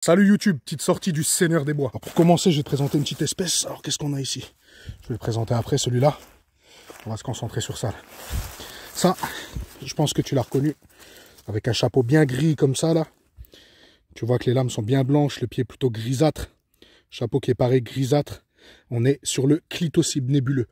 Salut YouTube, petite sortie du Seigneur des Bois. Alors pour commencer, je vais te présenter une petite espèce. Alors qu'est-ce qu'on a ici? Je vais le présenter après, celui-là. On va se concentrer sur ça. Là. Ça, je pense que tu l'as reconnu. Avec un chapeau bien gris comme ça là. Tu vois que les lames sont bien blanches, le pied plutôt grisâtre. Chapeau qui est pareil grisâtre. On est sur le Clitocybe nébuleux.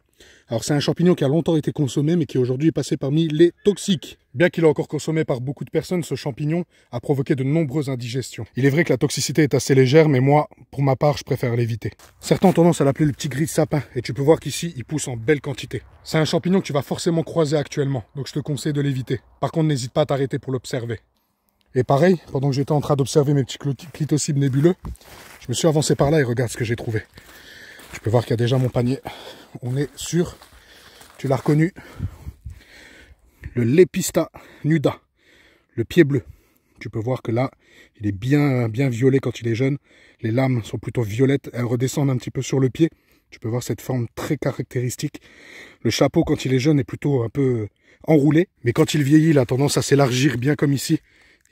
Alors c'est un champignon qui a longtemps été consommé mais qui aujourd'hui est passé parmi les toxiques. Bien qu'il est encore consommé par beaucoup de personnes, ce champignon a provoqué de nombreuses indigestions. Il est vrai que la toxicité est assez légère mais moi, pour ma part, je préfère l'éviter. Certains ont tendance à l'appeler le petit gris de sapin et tu peux voir qu'ici il pousse en belle quantité. C'est un champignon que tu vas forcément croiser actuellement, donc je te conseille de l'éviter. Par contre n'hésite pas à t'arrêter pour l'observer. Et pareil, pendant que j'étais en train d'observer mes petits clitocybes nébuleux, je me suis avancé par là et regarde ce que j'ai trouvé. Tu peux voir qu'il y a déjà mon panier. On est sur, tu l'as reconnu, le Lepista nuda, le pied bleu. Tu peux voir que là, il est bien violet quand il est jeune. Les lames sont plutôt violettes, elles redescendent un petit peu sur le pied. Tu peux voir cette forme très caractéristique. Le chapeau, quand il est jeune, est plutôt un peu enroulé. Mais quand il vieillit, il a tendance à s'élargir bien comme ici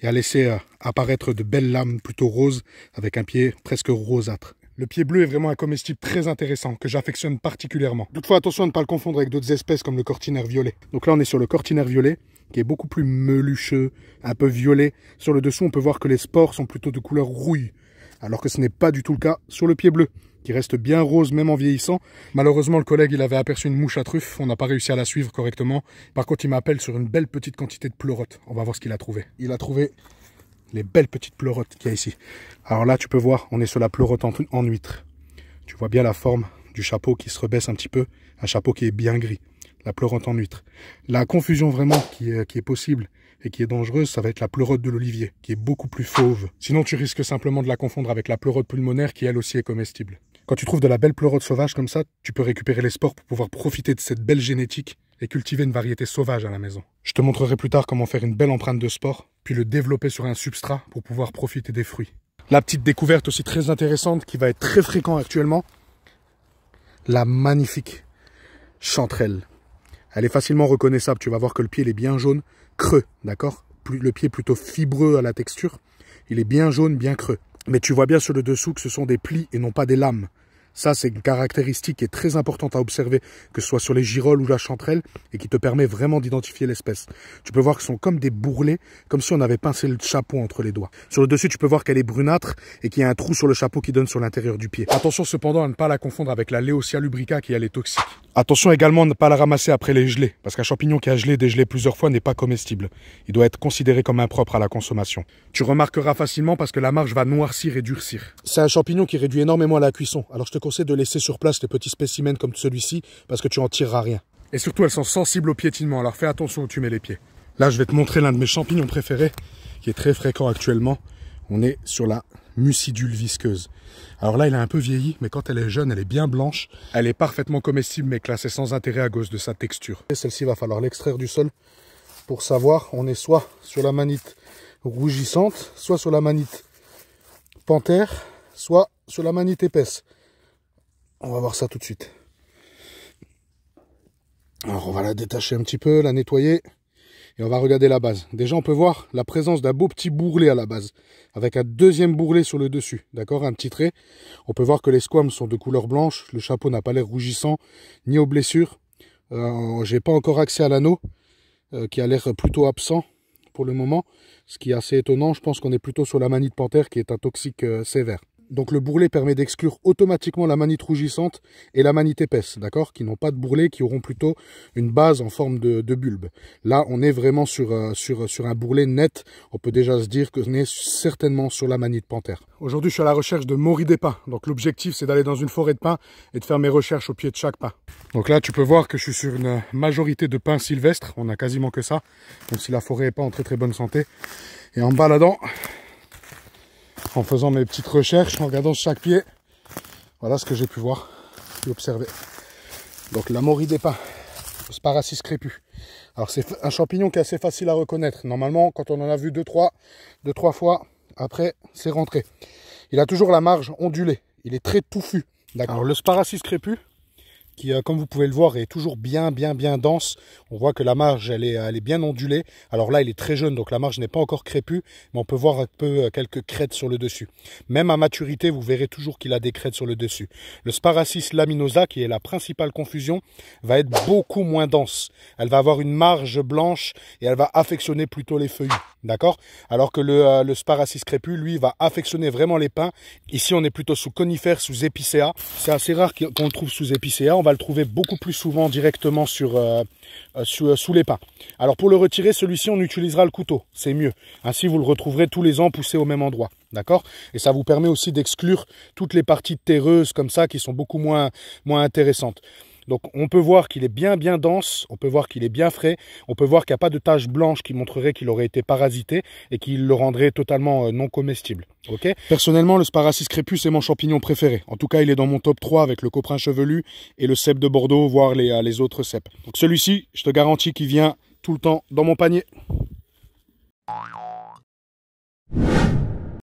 et à laisser apparaître de belles lames plutôt roses avec un pied presque rosâtre. Le pied bleu est vraiment un comestible très intéressant que j'affectionne particulièrement. Toutefois, attention à ne pas le confondre avec d'autres espèces comme le cortinaire violet. Donc là, on est sur le cortinaire violet qui est beaucoup plus melucheux, un peu violet. Sur le dessous, on peut voir que les spores sont plutôt de couleur rouille, alors que ce n'est pas du tout le cas sur le pied bleu, qui reste bien rose même en vieillissant. Malheureusement, le collègue, il avait aperçu une mouche à truffe, on n'a pas réussi à la suivre correctement. Par contre, il m'appelle sur une belle petite quantité de pleurotes. On va voir ce qu'il a trouvé. Il a trouvé les belles petites pleurotes qu'il y a ici. Alors là, tu peux voir, on est sur la pleurote en huître. Tu vois bien la forme du chapeau qui se rebaisse un petit peu. Un chapeau qui est bien gris. La pleurote en huître. La confusion vraiment qui est possible et qui est dangereuse, ça va être la pleurote de l'olivier, qui est beaucoup plus fauve. Sinon, tu risques simplement de la confondre avec la pleurote pulmonaire, qui elle aussi est comestible. Quand tu trouves de la belle pleurote sauvage comme ça, tu peux récupérer les spores pour pouvoir profiter de cette belle génétique et cultiver une variété sauvage à la maison. Je te montrerai plus tard comment faire une belle empreinte de spore, puis le développer sur un substrat pour pouvoir profiter des fruits. La petite découverte aussi très intéressante qui va être très fréquente actuellement, la magnifique chanterelle. Elle est facilement reconnaissable, tu vas voir que le pied il est bien jaune, creux, d'accord? Le pied plutôt fibreux à la texture, il est bien jaune, bien creux. Mais tu vois bien sur le dessous que ce sont des plis et non pas des lames. Ça, c'est une caractéristique qui est très importante à observer, que ce soit sur les girolles ou la chanterelle, et qui te permet vraiment d'identifier l'espèce. Tu peux voir qu'ils sont comme des bourrelets, comme si on avait pincé le chapeau entre les doigts. Sur le dessus, tu peux voir qu'elle est brunâtre et qu'il y a un trou sur le chapeau qui donne sur l'intérieur du pied. Attention cependant à ne pas la confondre avec la Leocia lubrica qui elle est toxique. Attention également à ne pas la ramasser après les gelées, parce qu'un champignon qui a gelé, dégelé plusieurs fois n'est pas comestible. Il doit être considéré comme impropre à la consommation. Tu remarqueras facilement parce que la marge va noircir et durcir. C'est un champignon qui réduit énormément la cuisson, alors je te conseille de laisser sur place les petits spécimens comme celui-ci, parce que tu en tireras rien. Et surtout, elles sont sensibles au piétinement, alors fais attention où tu mets les pieds. Là, je vais te montrer l'un de mes champignons préférés, qui est très fréquent actuellement. On est sur la Mucidule visqueuse. Alors là, elle est un peu vieillie, mais quand elle est jeune, elle est bien blanche. Elle est parfaitement comestible, mais classée sans intérêt à cause de sa texture. Celle-ci, va falloir l'extraire du sol pour savoir. On est soit sur la manite rougissante, soit sur la manite panthère, soit sur la manite épaisse. On va voir ça tout de suite. Alors, on va la détacher un petit peu, la nettoyer. Et on va regarder la base. Déjà, on peut voir la présence d'un beau petit bourrelet à la base, avec un deuxième bourrelet sur le dessus, d'accord, un petit trait. On peut voir que les squames sont de couleur blanche, le chapeau n'a pas l'air rougissant, ni aux blessures. J'ai pas encore accès à l'anneau, qui a l'air plutôt absent pour le moment, ce qui est assez étonnant. Je pense qu'on est plutôt sur la manite panthère, qui est un toxique sévère. Donc le bourrelet permet d'exclure automatiquement la manite rougissante et la manite épaisse, d'accord, qui n'ont pas de bourrelet, qui auront plutôt une base en forme de bulbe. Là, on est vraiment sur un bourrelet net. On peut déjà se dire qu'on est certainement sur la manite panthère. Aujourd'hui, je suis à la recherche de moris des pins. Donc l'objectif, c'est d'aller dans une forêt de pins et de faire mes recherches au pied de chaque pin. Donc là, tu peux voir que je suis sur une majorité de pins sylvestres. On a quasiment que ça, même si la forêt n'est pas en très bonne santé. Et en baladant, en faisant mes petites recherches, en regardant chaque pied, voilà ce que j'ai pu voir et observer. Donc la morie des pins, le Sparacis crépus. Alors c'est un champignon qui est assez facile à reconnaître. Normalement, quand on en a vu deux, trois fois, après c'est rentré. Il a toujours la marge ondulée, il est très touffu. Alors le Sparacis crépus, qui, comme vous pouvez le voir, est toujours bien dense. On voit que la marge, elle est bien ondulée. Alors là, il est très jeune, donc la marge n'est pas encore crépue, mais on peut voir un peu quelques crêtes sur le dessus. Même à maturité, vous verrez toujours qu'il a des crêtes sur le dessus. Le Sparacis laminosa, qui est la principale confusion, va être beaucoup moins dense. Elle va avoir une marge blanche et elle va affectionner plutôt les feuillus. D'accord? Alors que le Sparacis crépus, lui, va affectionner vraiment les pins. Ici, on est plutôt sous conifères, sous épicéa. C'est assez rare qu'on le trouve sous épicéa. On va le trouver beaucoup plus souvent directement sous les pins. Alors pour le retirer, celui-ci, on utilisera le couteau. C'est mieux. Ainsi, vous le retrouverez tous les ans poussé au même endroit. D'accord? Et ça vous permet aussi d'exclure toutes les parties terreuses comme ça qui sont beaucoup moins intéressantes. Donc on peut voir qu'il est bien dense, on peut voir qu'il est bien frais, on peut voir qu'il n'y a pas de taches blanches qui montreraient qu'il aurait été parasité et qui le rendrait totalement non comestible. Okay. Personnellement, le Sparacis crépus c'est mon champignon préféré. En tout cas, il est dans mon top 3 avec le coprin chevelu et le cèpe de Bordeaux, voire les autres cèpes. Donc celui-ci, je te garantis qu'il vient tout le temps dans mon panier.